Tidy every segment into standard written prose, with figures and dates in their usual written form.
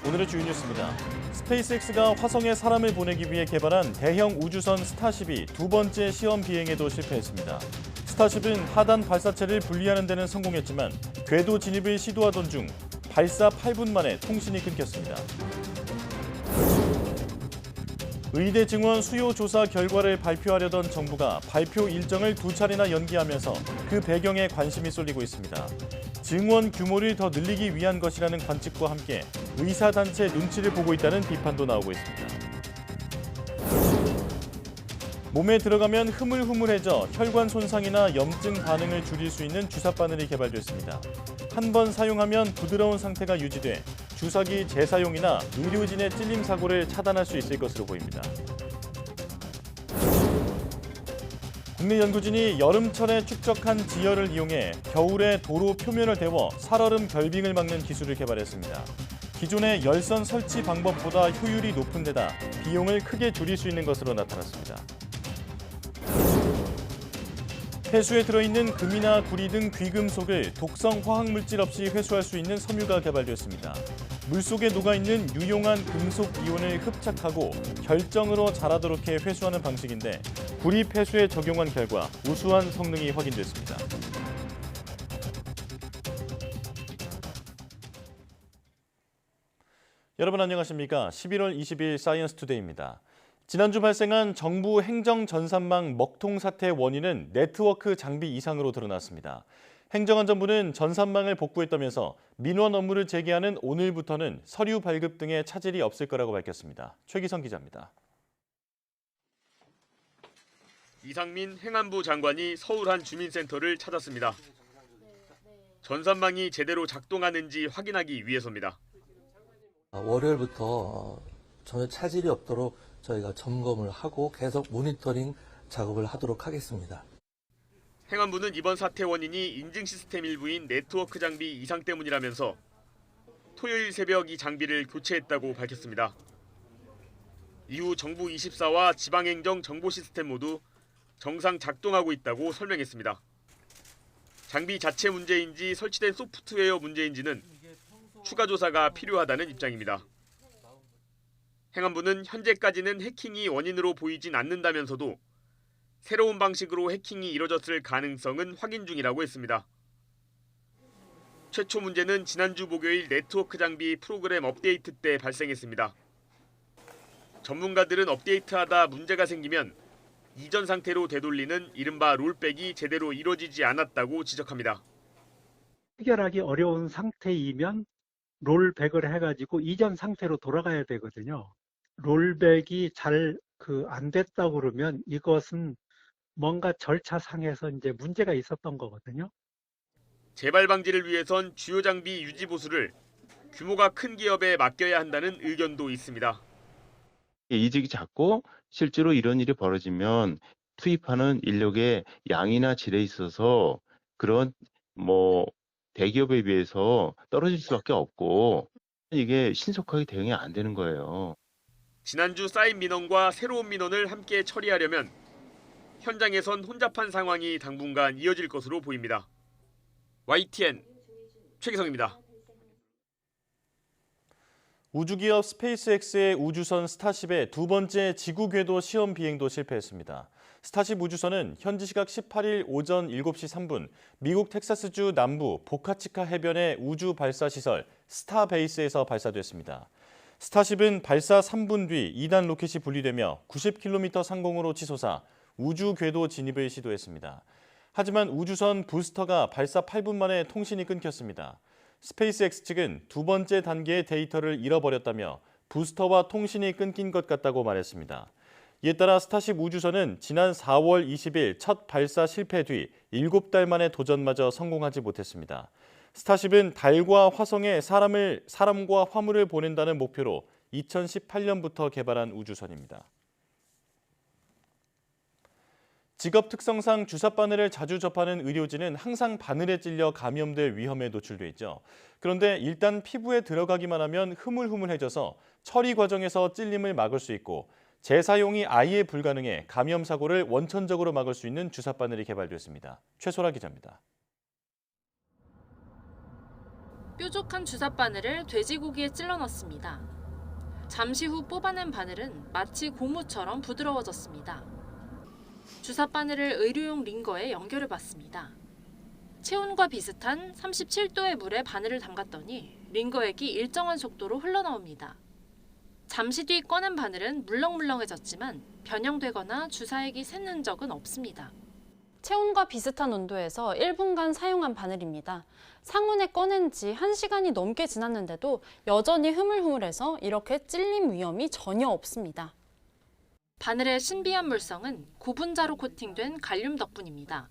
오늘의 주요 뉴스입니다. 스페이스X가 화성에 사람을 보내기 위해 개발한 대형 우주선 스타쉽이 두 번째 시험 비행에도 실패했습니다. 스타쉽은 하단 발사체를 분리하는 데는 성공했지만 궤도 진입을 시도하던 중 발사 8분 만에 통신이 끊겼습니다. 의대 증원 수요 조사 결과를 발표하려던 정부가 발표 일정을 두 차례나 연기하면서 그 배경에 관심이 쏠리고 있습니다. 증원 규모를 더 늘리기 위한 것이라는 관측과 함께 의사단체 눈치를 보고 있다는 비판도 나오고 있습니다. 몸에 들어가면 흐물흐물해져 혈관 손상이나 염증 반응을 줄일 수 있는 주사바늘이 개발됐습니다. 한 번 사용하면 부드러운 상태가 유지돼 주사기 재사용이나 의료진의 찔림 사고를 차단할 수 있을 것으로 보입니다. 국내 연구진이 여름철에 축적한 지열을 이용해 겨울에 도로 표면을 데워 살얼음 결빙을 막는 기술을 개발했습니다. 기존의 열선 설치 방법보다 효율이 높은 데다 비용을 크게 줄일 수 있는 것으로 나타났습니다. 폐수에 들어있는 금이나 구리 등 귀금속을 독성 화학물질 없이 회수할 수 있는 섬유가 개발됐습니다. 물속에 녹아있는 유용한 금속 이온을 흡착하고 결정으로 자라도록 해 회수하는 방식인데 구리 폐수에 적용한 결과 우수한 성능이 확인됐습니다. 여러분 안녕하십니까? 11월 20일 사이언스 투데이입니다. 지난주 발생한 정부 행정 전산망 먹통 사태의 원인은 네트워크 장비 이상으로 드러났습니다. 행정안전부는 전산망을 복구했다면서 민원 업무를 재개하는 오늘부터는 서류 발급 등의 차질이 없을 거라고 밝혔습니다. 최기성 기자입니다. 이상민 행안부 장관이 서울 한 주민센터를 찾았습니다. 전산망이 제대로 작동하는지 확인하기 위해서입니다. 월요일부터 전혀 차질이 없도록 저희가 점검을 하고 계속 모니터링 작업을 하도록 하겠습니다. 행안부는 이번 사태 원인이 인증 시스템 일부인 네트워크 장비 이상 때문이라면서 토요일 새벽 이 장비를 교체했다고 밝혔습니다. 이후 정부 24와 지방행정 정보 시스템 모두 정상 작동하고 있다고 설명했습니다. 장비 자체 문제인지 설치된 소프트웨어 문제인지는 추가 조사가 필요하다는 입장입니다. 행안부는 현재까지는 해킹이 원인으로 보이진 않는다면서도 새로운 방식으로 해킹이 이뤄졌을 가능성은 확인 중이라고 했습니다. 최초 문제는 지난주 목요일 네트워크 장비 프로그램 업데이트 때 발생했습니다. 전문가들은 업데이트하다 문제가 생기면 이전 상태로 되돌리는 이른바 롤백이 제대로 이뤄지지 않았다고 지적합니다. 해결하기 어려운 상태이면 롤백을 해가지고 이전 상태로 돌아가야 되거든요. 롤백이 잘 안 됐다고 그러면 이것은 뭔가 절차상에서 이제 문제가 있었던 거거든요. 재발 방지를 위해선 주요 장비 유지 보수를 규모가 큰 기업에 맡겨야 한다는 의견도 있습니다. 이직이 작고 실제로 이런 일이 벌어지면 투입하는 인력의 양이나 질에 있어서 그런 대기업에 비해서 떨어질 수밖에 없고 이게 신속하게 대응이 안 되는 거예요. 지난주 쌓인 민원과 새로운 민원을 함께 처리하려면 현장에선 혼잡한 상황이 당분간 이어질 것으로 보입니다. YTN 최기성입니다. 우주기업 스페이스X의 우주선 스타쉽의 두 번째 지구 궤도 시험 비행도 실패했습니다. 스타쉽 우주선은 현지 시각 18일 오전 7시 3분 미국 텍사스주 남부 보카치카 해변의 우주 발사 시설 스타베이스에서 발사됐습니다. 스타쉽은 발사 3분 뒤 2단 로켓이 분리되며 90km 상공으로 치솟아 우주 궤도 진입을 시도했습니다. 하지만 우주선 부스터가 발사 8분 만에 통신이 끊겼습니다. 스페이스X 측은 두 번째 단계의 데이터를 잃어버렸다며 부스터와 통신이 끊긴 것 같다고 말했습니다. 이에 따라 스타쉽 우주선은 지난 4월 20일 첫 발사 실패 뒤 7달 만에 도전마저 성공하지 못했습니다. 스타쉽은 달과 화성에 사람과 화물을 보낸다는 목표로 2018년부터 개발한 우주선입니다. 직업 특성상 주사 바늘을 자주 접하는 의료진은 항상 바늘에 찔려 감염될 위험에 노출돼 있죠. 그런데 일단 피부에 들어가기만 하면 흐물흐물해져서 처리 과정에서 찔림을 막을 수 있고 재사용이 아예 불가능해 감염 사고를 원천적으로 막을 수 있는 주사 바늘이 개발됐습니다. 최소라 기자입니다. 뾰족한 주사 바늘을 돼지고기에 찔러 넣습니다. 잠시 후 뽑아낸 바늘은 마치 고무처럼 부드러워졌습니다. 주사 바늘을 의료용 링거에 연결해 봤습니다. 체온과 비슷한 37도의 물에 바늘을 담갔더니 링거액이 일정한 속도로 흘러나옵니다. 잠시 뒤 꺼낸 바늘은 물렁물렁해졌지만 변형되거나 주사액이 샌 흔적은 없습니다. 체온과 비슷한 온도에서 1분간 사용한 바늘입니다. 상온에 꺼낸 지 1시간이 넘게 지났는데도 여전히 흐물흐물해서 이렇게 찔림 위험이 전혀 없습니다. 바늘의 신비한 물성은 고분자로 코팅된 갈륨 덕분입니다.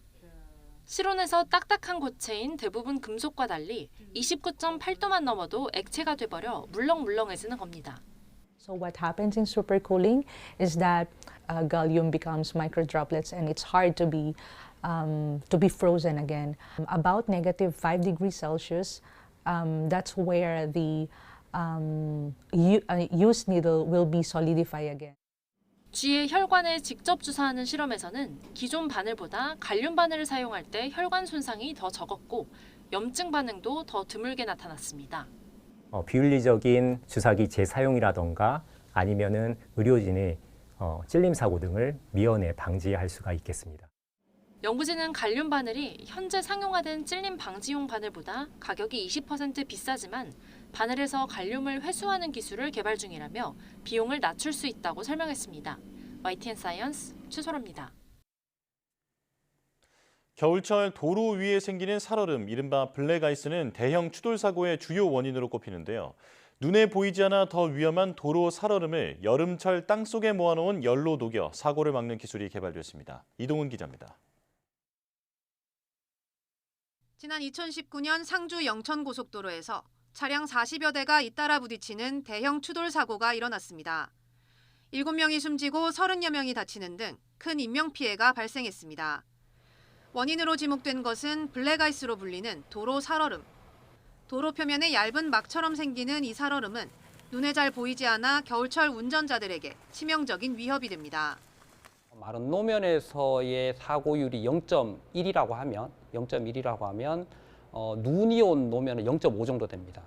실온에서 딱딱한 고체인 대부분 금속과 달리 29.8도만 넘어도 액체가 돼버려 물렁물렁해지는 겁니다. So what happens in supercooling is that gallium becomes microdroplets and it's hard to be frozen again. About negative 5 degrees Celsius, that's where the used needle will be solidified again. 쥐의 혈관에 직접 주사하는 실험에서는 기존 바늘보다 갈륨 바늘을 사용할 때 혈관 손상이 더 적었고 염증 반응도 더 드물게 나타났습니다. 비윤리적인 주사기 재사용이라던가 아니면은 의료진의 찔림 사고 등을 미연에 방지할 수가 있겠습니다. 연구진은 갈륨 바늘이 현재 상용화된 찔림 방지용 바늘보다 가격이 20% 비싸지만 바늘에서 갈륨을 회수하는 기술을 개발 중이라며 비용을 낮출 수 있다고 설명했습니다. YTN 사이언스 최소로입니다. 겨울철 도로 위에 생기는 살얼음, 이른바 블랙아이스는 대형 추돌 사고의 주요 원인으로 꼽히는데요. 눈에 보이지 않아 더 위험한 도로 살얼음을 여름철 땅속에 모아놓은 열로 녹여 사고를 막는 기술이 개발됐습니다. 이동훈 기자입니다. 지난 2019년 상주 영천고속도로에서 차량 40여 대가 잇따라 부딪히는 대형 추돌 사고가 일어났습니다. 7명이 숨지고 30여 명이 다치는 등 큰 인명피해가 발생했습니다. 원인으로 지목된 것은 블랙아이스로 불리는 도로 살얼음. 도로 표면에 얇은 막처럼 생기는 이 살얼음은 눈에 잘 보이지 않아 겨울철 운전자들에게 치명적인 위협이 됩니다. 마른 노면에서의 사고율이 0.1이라고 하면 눈이 온 노면은 0.5 정도 됩니다.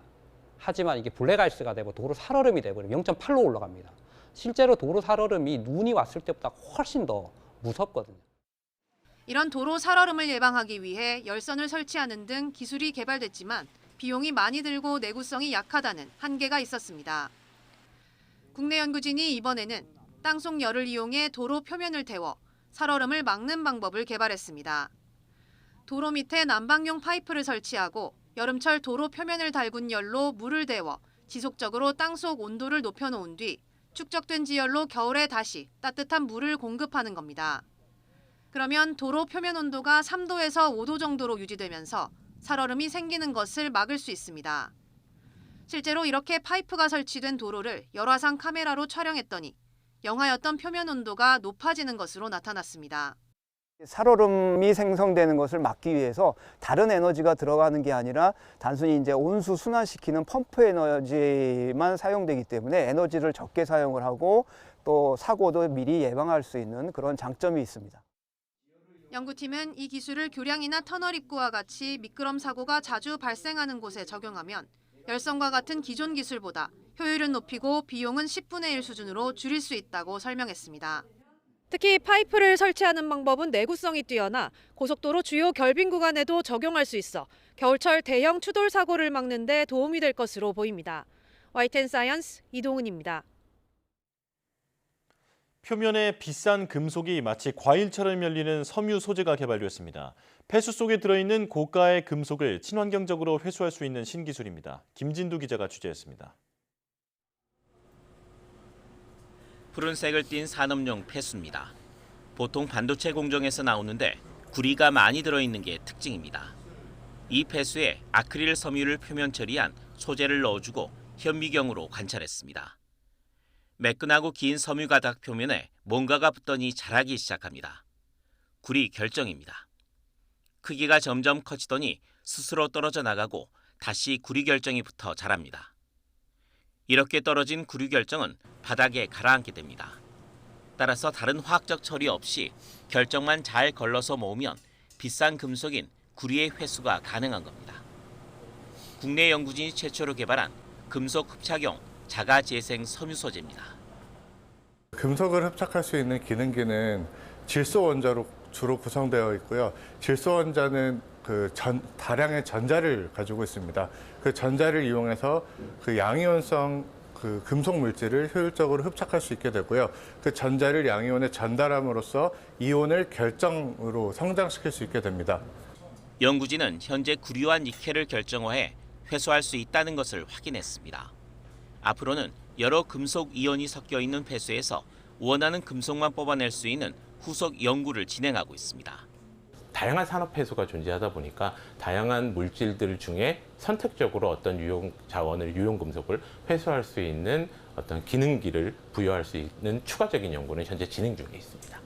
하지만 이게 블랙아이스가 되고 도로 살얼음이 되버리면 0.8로 올라갑니다. 실제로 도로 살얼음이 눈이 왔을 때보다 훨씬 더 무섭거든요. 이런 도로 살얼음을 예방하기 위해 열선을 설치하는 등 기술이 개발됐지만 비용이 많이 들고 내구성이 약하다는 한계가 있었습니다. 국내 연구진이 이번에는 땅속 열을 이용해 도로 표면을 태워 살얼음을 막는 방법을 개발했습니다. 도로 밑에 난방용 파이프를 설치하고 여름철 도로 표면을 달군 열로 물을 데워 지속적으로 땅속 온도를 높여놓은 뒤 축적된 지열로 겨울에 다시 따뜻한 물을 공급하는 겁니다. 그러면 도로 표면 온도가 3도에서 5도 정도로 유지되면서 살얼음이 생기는 것을 막을 수 있습니다. 실제로 이렇게 파이프가 설치된 도로를 열화상 카메라로 촬영했더니 영하였던 표면 온도가 높아지는 것으로 나타났습니다. 살얼음이 생성되는 것을 막기 위해서 다른 에너지가 들어가는 게 아니라 단순히 이제 온수 순환시키는 펌프 에너지만 사용되기 때문에 에너지를 적게 사용을 하고 또 사고도 미리 예방할 수 있는 그런 장점이 있습니다. 연구팀은 이 기술을 교량이나 터널 입구와 같이 미끄럼 사고가 자주 발생하는 곳에 적용하면 열선과 같은 기존 기술보다 효율은 높이고 비용은 10분의 1 수준으로 줄일 수 있다고 설명했습니다. 특히 파이프를 설치하는 방법은 내구성이 뛰어나 고속도로 주요 결빙 구간에도 적용할 수 있어 겨울철 대형 추돌 사고를 막는 데 도움이 될 것으로 보입니다. YTN 사이언스 이동훈입니다. 표면에 비싼 금속이 마치 과일처럼 열리는 섬유 소재가 개발됐습니다. 폐수 속에 들어있는 고가의 금속을 친환경적으로 회수할 수 있는 신기술입니다. 김진두 기자가 취재했습니다. 푸른색을 띤 산업용 폐수입니다. 보통 반도체 공정에서 나오는데 구리가 많이 들어있는 게 특징입니다. 이 폐수에 아크릴 섬유를 표면 처리한 소재를 넣어주고 현미경으로 관찰했습니다. 매끈하고 긴 섬유 가닥 표면에 뭔가가 붙더니 자라기 시작합니다. 구리 결정입니다. 크기가 점점 커지더니 스스로 떨어져 나가고 다시 구리 결정이 붙어 자랍니다. 이렇게 떨어진 구리 결정은 바닥에 가라앉게 됩니다. 따라서 다른 화학적 처리 없이 결정만 잘 걸러서 모으면 비싼 금속인 구리의 회수가 가능한 겁니다. 국내 연구진이 최초로 개발한 금속 흡착용 자가 재생 섬유 소재입니다. 금속을 흡착할 수 있는 기능기는 질소 원자로 주로 구성되어 있고요. 질소 원자는 다량의 전자를 가지고 있습니다. 그 전자를 이용해서 그 양이온성 금속 물질을 효율적으로 흡착할 수 있게 되고요. 그 전자를 양이온에 전달함으로써 이온을 결정으로 성장시킬 수 있게 됩니다. 연구진은 현재 구리와 니켈을 결정화해 회수할 수 있다는 것을 확인했습니다. 앞으로는 여러 금속 이온이 섞여 있는 폐수에서 원하는 금속만 뽑아낼 수 있는 후속 연구를 진행하고 있습니다. 다양한 산업 폐수가 존재하다 보니까 다양한 물질들 중에 선택적으로 어떤 유용 자원을, 유용 금속을 회수할 수 있는 어떤 기능기를 부여할 수 있는 추가적인 연구는 현재 진행 중에 있습니다.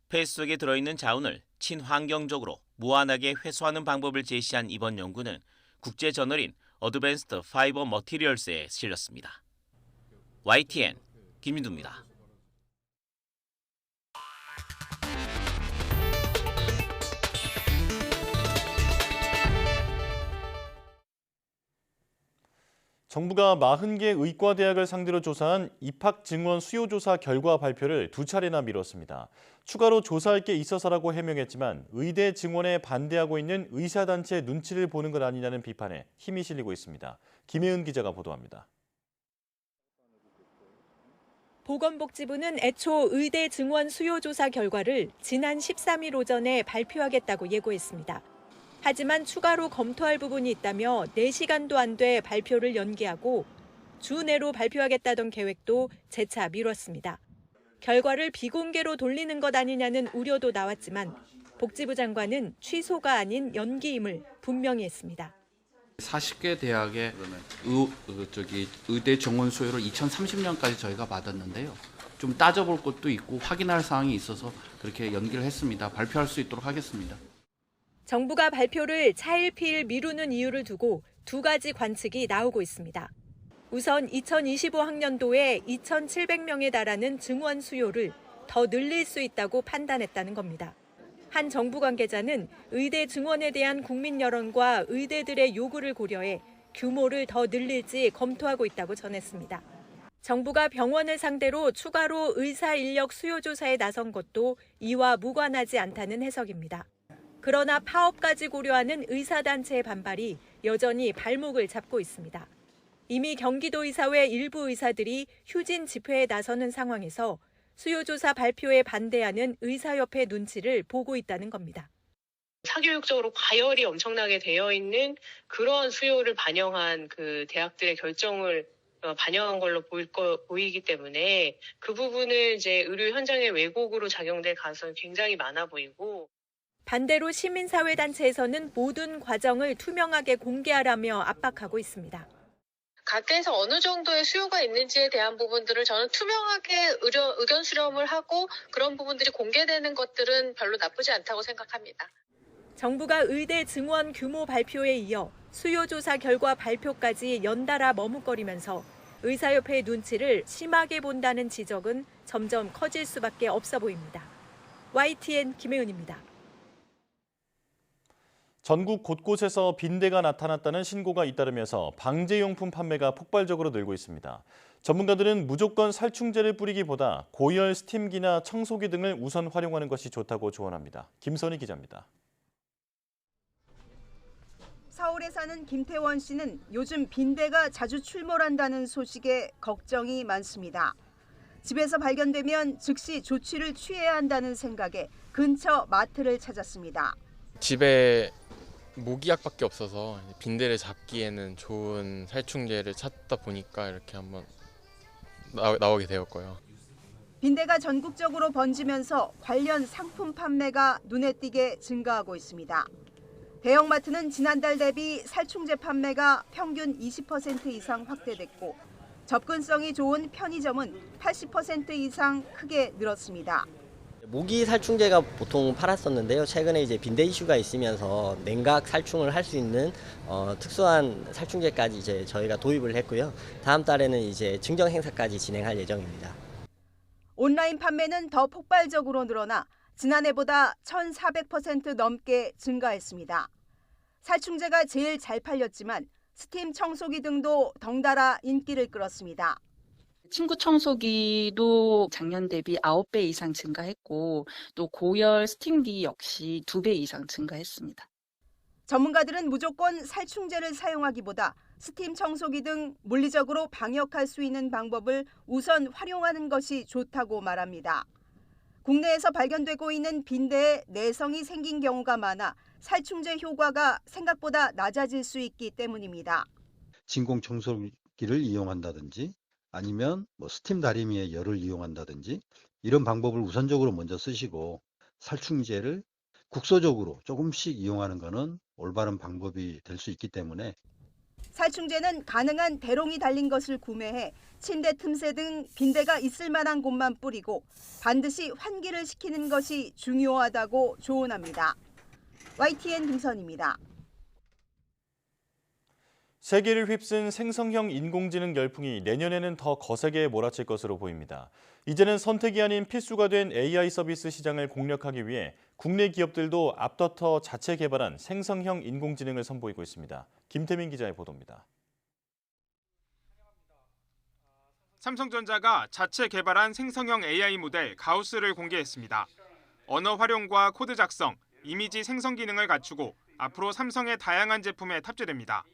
폐수 속에 들어있는 자원을 친환경적으로 무한하게 회수하는 방법을 제시한 이번 연구는 국제 저널인 어드밴스드 파이버 머티리얼스에 실렸습니다. YTN 김민두입니다. 정부가 40개 의과대학을 상대로 조사한 입학 증원 수요 조사 결과 발표를 2차례나 미뤘습니다. 추가로 조사할 게 있어서라고 해명했지만 의대 증원에 반대하고 있는 의사단체의 눈치를 보는 것 아니냐는 비판에 힘이 실리고 있습니다. 김혜은 기자가 보도합니다. 보건복지부는 애초 의대 증원 수요 조사 결과를 지난 13일 오전에 발표하겠다고 예고했습니다. 하지만 추가로 검토할 부분이 있다며 4시간도 안 돼 발표를 연기하고 주 내로 발표하겠다던 계획도 재차 미뤘습니다. 결과를 비공개로 돌리는 것 아니냐는 우려도 나왔지만 복지부 장관은 취소가 아닌 연기임을 분명히 했습니다. 40개 대학의 의대 정원 수요를 2030년까지 저희가 받았는데요. 좀 따져볼 것도 있고 확인할 사항이 있어서 그렇게 연기를 했습니다. 발표할 수 있도록 하겠습니다. 정부가 발표를 차일피일 미루는 이유를 두고 2가지 관측이 나오고 있습니다. 우선 2025학년도에 2,700명에 달하는 증원 수요를 더 늘릴 수 있다고 판단했다는 겁니다. 한 정부 관계자는 의대 증원에 대한 국민 여론과 의대들의 요구를 고려해 규모를 더 늘릴지 검토하고 있다고 전했습니다. 정부가 병원을 상대로 추가로 의사 인력 수요 조사에 나선 것도 이와 무관하지 않다는 해석입니다. 그러나 파업까지 고려하는 의사단체의 반발이 여전히 발목을 잡고 있습니다. 이미 경기도의사회 일부 의사들이 휴진 집회에 나서는 상황에서 수요조사 발표에 반대하는 의사협회 눈치를 보고 있다는 겁니다. 사교육적으로 과열이 엄청나게 되어 있는 그런 수요를 반영한 그 대학들의 결정을 반영한 걸로 보이기 때문에 그 부분은 이제 의료 현장의 왜곡으로 작용될 가능성이 굉장히 많아 보이고, 반대로 시민사회단체에서는 모든 과정을 투명하게 공개하라며 압박하고 있습니다. 각계에서 어느 정도의 수요가 있는지에 대한 부분들을 저는 투명하게 의견 수렴을 하고 그런 부분들이 공개되는 것들은 별로 나쁘지 않다고 생각합니다. 정부가 의대 증원 규모 발표에 이어 수요조사 결과 발표까지 연달아 머뭇거리면서 의사협회의 눈치를 심하게 본다는 지적은 점점 커질 수밖에 없어 보입니다. YTN 김혜은입니다. 전국 곳곳에서 빈대가 나타났다는 신고가 잇따르면서 방제용품 판매가 폭발적으로 늘고 있습니다. 전문가들은 무조건 살충제를 뿌리기보다 고열 스팀기나 청소기 등을 우선 활용하는 것이 좋다고 조언합니다. 김선희 기자입니다. 서울에 사는 김태원 씨는 요즘 빈대가 자주 출몰한다는 소식에 걱정이 많습니다. 집에서 발견되면 즉시 조치를 취해야 한다는 생각에 근처 마트를 찾았습니다. 집에 모기약밖에 없어서 빈대를 잡기에는 좋은 살충제를 찾다 보니까 이렇게 한번 나오게 되었고요. 빈대가 전국적으로 번지면서 관련 상품 판매가 눈에 띄게 증가하고 있습니다. 대형마트는 지난달 대비 살충제 판매가 평균 20% 이상 확대됐고, 접근성이 좋은 편의점은 80% 이상 크게 늘었습니다. 모기 살충제가 보통 팔았었는데요. 최근에 이제 빈대 이슈가 있으면서 냉각 살충을 할 수 있는 특수한 살충제까지 이제 저희가 도입을 했고요. 다음 달에는 이제 증정 행사까지 진행할 예정입니다. 온라인 판매는 더 폭발적으로 늘어나 지난해보다 1,400% 넘게 증가했습니다. 살충제가 제일 잘 팔렸지만 스팀 청소기 등도 덩달아 인기를 끌었습니다. 침구 청소기도 작년 대비 9배 이상 증가했고 또 고열 스팀기 역시 2배 이상 증가했습니다. 전문가들은 무조건 살충제를 사용하기보다 스팀 청소기 등 물리적으로 방역할 수 있는 방법을 우선 활용하는 것이 좋다고 말합니다. 국내에서 발견되고 있는 빈대에 내성이 생긴 경우가 많아 살충제 효과가 생각보다 낮아질 수 있기 때문입니다. 진공 청소기를 이용한다든지 아니면 스팀 다리미의 열을 이용한다든지 이런 방법을 우선적으로 먼저 쓰시고 살충제를 국소적으로 조금씩 이용하는 것은 올바른 방법이 될 수 있기 때문에 살충제는 가능한 대롱이 달린 것을 구매해 침대 틈새 등 빈대가 있을 만한 곳만 뿌리고 반드시 환기를 시키는 것이 중요하다고 조언합니다. YTN 김선입니다. 세계를 휩쓴 생성형 인공지능 열풍이 내년에는 더 거세게 몰아칠 것으로 보입니다. 이제는 선택이 아닌 필수가 된 AI 서비스 시장을 공략하기 위해 국내 기업들도 앞다퉈 자체 개발한 생성형 인공지능을 선보이고 있습니다. 김태민 기자의 보도입니다. 삼성전자가 자체 개발한 생성형 AI 모델 가우스를 공개했습니다. 언어 활용과 코드 작성, 이미지 생성 기능을 갖추고 앞으로 삼성의 다양한 제품에 탑재됩니다.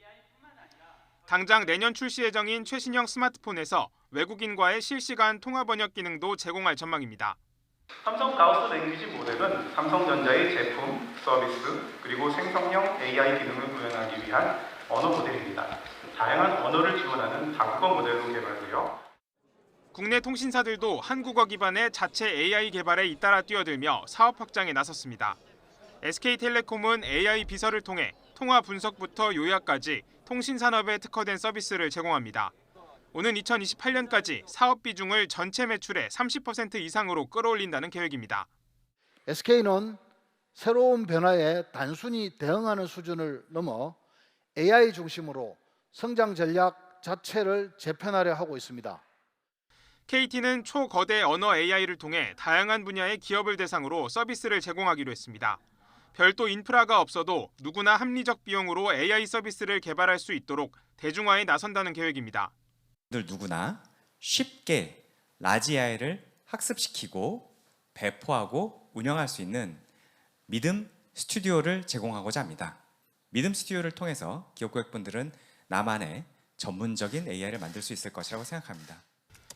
당장 내년 출시 예정인 최신형 스마트폰에서 외국인과의 실시간 통화 번역 기능도 제공할 전망입니다. 삼성 가우스 랭귀지 모델은 삼성전자의 제품, 서비스, 그리고 생성형 AI 기능을 구현하기 위한 언어 모델입니다. 다양한 언어를 지원하는 다국어 모델로 개발되어 국내 통신사들도 한국어 기반의 자체 AI 개발에 잇따라 뛰어들며 사업 확장에 나섰습니다. SK텔레콤은 AI 비서를 통해 통화 분석부터 요약까지 통신산업에 특화된 서비스를 제공합니다. 오는 2028년까지 사업 비중을 전체 매출의 30% 이상으로 끌어올린다는 계획입니다. SK는 새로운 변화에 단순히 대응하는 수준을 넘어 AI 중심으로 성장 전략 자체를 재편하려 하고 있습니다. KT는 초거대 언어 AI를 통해 다양한 분야의 기업을 대상으로 서비스를 제공하기로 했습니다. 별도 인프라가 없어도 누구나 합리적 비용으로 AI 서비스를 개발할 수 있도록 대중화에 나선다는 계획입니다. 누구나 쉽게 라지 AI를 학습시키고 배포하고 운영할 수 있는 믿음 스튜디오를 제공하고자 합니다. 믿음 스튜디오를 통해서 기업 고객분들은 나만의 전문적인 AI를 만들 수 있을 것이라고 생각합니다.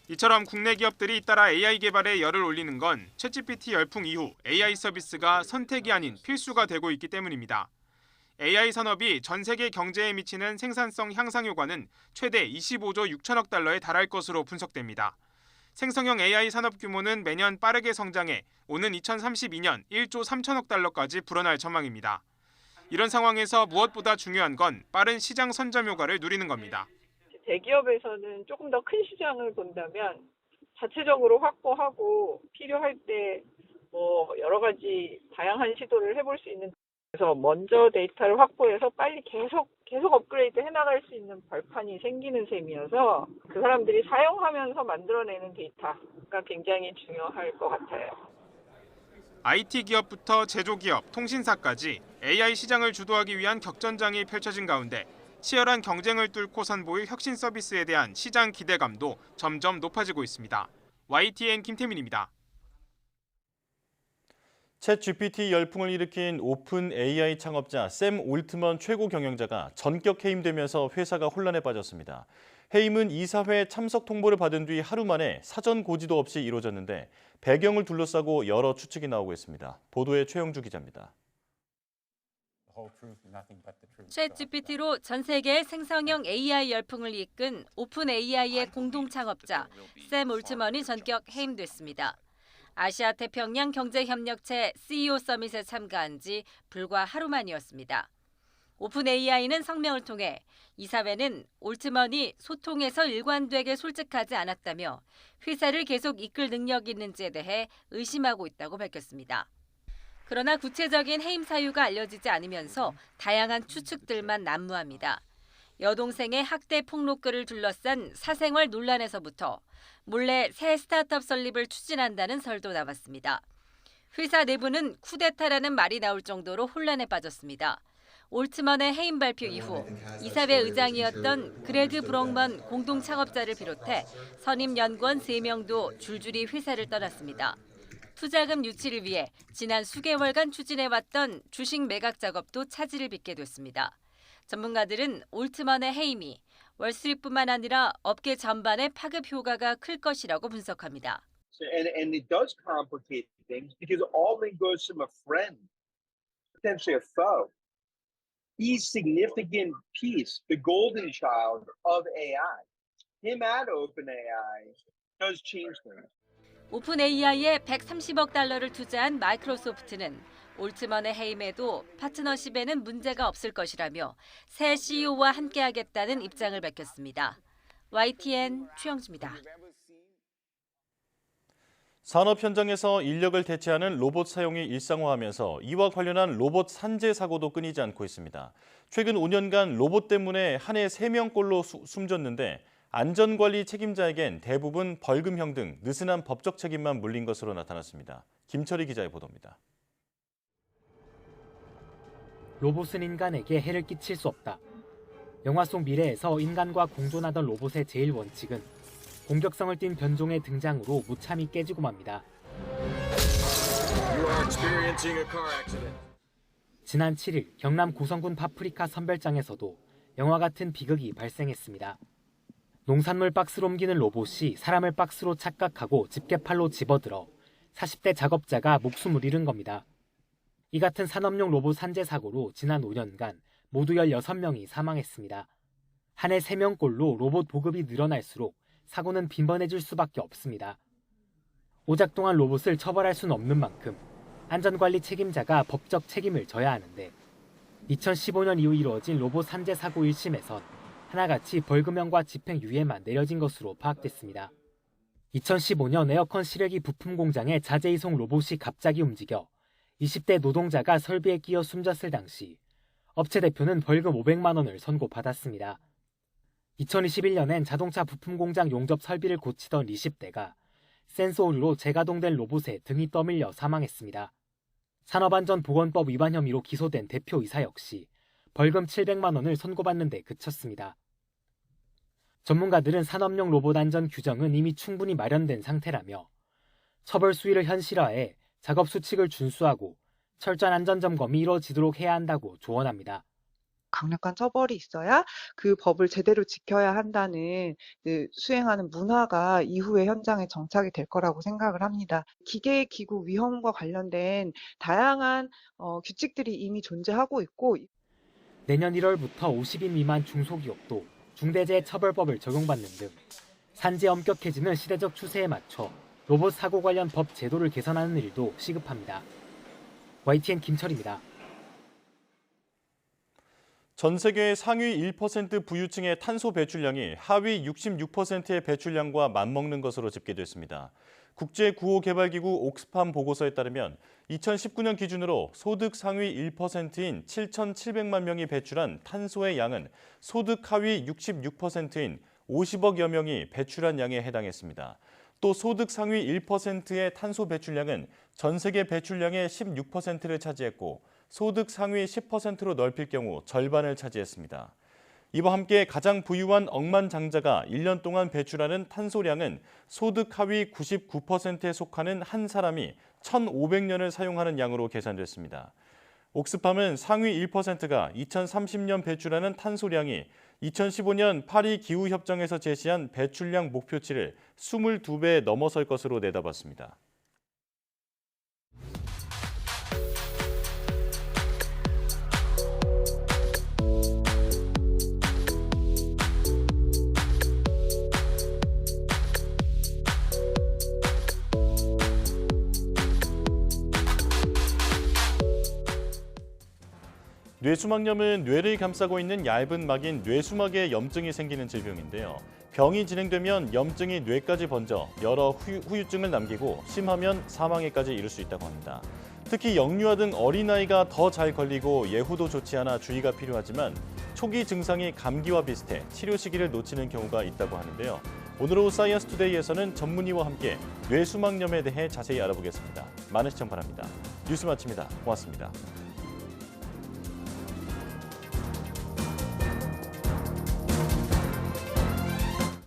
이처럼 국내 기업들이 잇따라 AI 개발에 열을 올리는 건 챗GPT 열풍 이후 AI 서비스가 선택이 아닌 필수가 되고 있기 때문입니다. AI 산업이 전 세계 경제에 미치는 생산성 향상 효과는 최대 25조 6천억 달러에 달할 것으로 분석됩니다. 생성형 AI 산업 규모는 매년 빠르게 성장해 오는 2032년 1조 3천억 달러까지 불어날 전망입니다. 이런 상황에서 무엇보다 중요한 건 빠른 시장 선점 효과를 누리는 겁니다. 대기업에서는 조금 더 큰 시장을 본다면 자체적으로 확보하고 필요할 때 여러 가지 다양한 시도를 해볼 수 있는, 그래서 먼저 데이터를 확보해서 빨리 계속 업그레이드 해나갈 수 있는 발판이 생기는 셈이어서 그 사람들이 사용하면서 만들어내는 데이터가 굉장히 중요할 것 같아요. IT 기업부터 제조기업, 통신사까지 AI 시장을 주도하기 위한 격전장이 펼쳐진 가운데 치열한 경쟁을 뚫고 선보일 혁신 서비스에 대한 시장 기대감도 점점 높아지고 있습니다. YTN 김태민입니다. 챗GPT 열풍을 일으킨 오픈 AI 창업자 샘 올트먼 최고 경영자가 전격 해임되면서 회사가 혼란에 빠졌습니다. 해임은 이사회 참석 통보를 받은 뒤 하루 만에 사전 고지도 없이 이루어졌는데 배경을 둘러싸고 여러 추측이 나오고 있습니다. 보도에 최영주 기자입니다. 챗GPT로 전 세계의 생성형 AI 열풍을 이끈 오픈 AI의 공동 창업자 샘 올트먼이 전격 해임됐습니다. 아시아 태평양 경제협력체 CEO 서밋에 참가한 지 불과 하루 만이었습니다. 오픈 AI는 성명을 통해 이사회는 올트먼이 소통에서 일관되게 솔직하지 않았다며 회사를 계속 이끌 능력이 있는지에 대해 의심하고 있다고 밝혔습니다. 그러나 구체적인 해임 사유가 알려지지 않으면서 다양한 추측들만 난무합니다. 여동생의 학대 폭로글을 둘러싼 사생활 논란에서부터 몰래 새 스타트업 설립을 추진한다는 설도 나왔습니다. 회사 내부는 쿠데타라는 말이 나올 정도로 혼란에 빠졌습니다. 올트먼의 해임 발표 이후 이사회 의장이었던 그레그 브롱먼 공동 창업자를 비롯해 선임 연구원 3명도 줄줄이 회사를 떠났습니다. 투자금 유치를 위해 지난 수개월간 추진해왔던 주식 매각 작업도 차질을 빚게 됐습니다. 전문가들은 올트먼의 해임이 월스트리트뿐만 아니라 업계 전반의 파급 효과가 클 것이라고 분석합니다. And it does complicate things because Altman goes from a friend, potentially a foe. He's significant piece, the golden child of AI. Him at OpenAI does change things. 오픈 AI에 130억 달러를 투자한 마이크로소프트는 올트먼의 해임에도 파트너십에는 문제가 없을 것이라며 새 CEO와 함께하겠다는 입장을 밝혔습니다. YTN 최영주입니다. 산업 현장에서 인력을 대체하는 로봇 사용이 일상화하면서 이와 관련한 로봇 산재 사고도 끊이지 않고 있습니다. 최근 5년간 로봇 때문에 한 해 3명꼴로 숨졌는데 안전관리 책임자에겐 대부분 벌금형 등 느슨한 법적 책임만 물린 것으로 나타났습니다. 김철희 기자의 보도입니다. 로봇은 인간에게 해를 끼칠 수 없다. 영화 속 미래에서 인간과 공존하던 로봇의 제일 원칙은 공격성을 띤 변종의 등장으로 무참히 깨지고 맙니다. 지난 7일 경남 고성군 파프리카 선별장에서도 영화 같은 비극이 발생했습니다. 농산물 박스로 옮기는 로봇이 사람을 박스로 착각하고 집게팔로 집어들어 40대 작업자가 목숨을 잃은 겁니다. 이 같은 산업용 로봇 산재 사고로 지난 5년간 모두 16명이 사망했습니다. 한 해 3명꼴로 로봇 보급이 늘어날수록 사고는 빈번해질 수밖에 없습니다. 오작동한 로봇을 처벌할 수는 없는 만큼 안전관리 책임자가 법적 책임을 져야 하는데 2015년 이후 이루어진 로봇 산재 사고 1심에선 하나같이 벌금형과 집행유예만 내려진 것으로 파악됐습니다. 2015년 에어컨 실외기 부품 공장에 자재 이송 로봇이 갑자기 움직여 20대 노동자가 설비에 끼어 숨졌을 당시 업체 대표는 벌금 500만 원을 선고받았습니다. 2021년엔 자동차 부품 공장 용접 설비를 고치던 20대가 센서 오류로 재가동된 로봇에 등이 떠밀려 사망했습니다. 산업안전보건법 위반 혐의로 기소된 대표이사 역시 벌금 700만 원을 선고받는 데 그쳤습니다. 전문가들은 산업용 로봇 안전 규정은 이미 충분히 마련된 상태라며 처벌 수위를 현실화해 작업 수칙을 준수하고 철저한 안전점검이 이루어지도록 해야 한다고 조언합니다. 강력한 처벌이 있어야 그 법을 제대로 지켜야 한다는 수행하는 문화가 이후에 현장에 정착이 될 거라고 생각을 합니다. 기계 기구 위험과 관련된 다양한 규칙들이 이미 존재하고 있고 내년 1월부터 50인 미만 중소기업도 중대재해처벌법을 적용받는 등 산재 엄격해지는 시대적 추세에 맞춰 로봇 사고 관련 법 제도를 개선하는 일도 시급합니다. YTN 김철입니다. 전 세계의 상위 1% 부유층의 탄소 배출량이 하위 66%의 배출량과 맞먹는 것으로 집계됐습니다. 국제구호개발기구 옥스팜 보고서에 따르면 2019년 기준으로 소득 상위 1%인 7,700만 명이 배출한 탄소의 양은 소득 하위 66%인 50억여 명이 배출한 양에 해당했습니다. 또 소득 상위 1%의 탄소 배출량은 전 세계 배출량의 16%를 차지했고 소득 상위 10%로 넓힐 경우 절반을 차지했습니다. 이와 함께 가장 부유한 억만장자가 1년 동안 배출하는 탄소량은 소득 하위 99%에 속하는 한 사람이 1,500년을 사용하는 양으로 계산됐습니다. 옥스팜은 상위 1%가 2030년 배출하는 탄소량이 2015년 파리 기후협정에서 제시한 배출량 목표치를 22배 넘어설 것으로 내다봤습니다. 뇌수막염은 뇌를 감싸고 있는 얇은 막인 뇌수막에 염증이 생기는 질병인데요. 병이 진행되면 염증이 뇌까지 번져 여러 후유증을 남기고 심하면 사망에까지 이를 수 있다고 합니다. 특히 영유아 등 어린아이가 더 잘 걸리고 예후도 좋지 않아 주의가 필요하지만 초기 증상이 감기와 비슷해 치료 시기를 놓치는 경우가 있다고 하는데요. 오늘 오후 사이언스 투데이에서는 전문의와 함께 뇌수막염에 대해 자세히 알아보겠습니다. 많은 시청 바랍니다. 뉴스 마칩니다. 고맙습니다.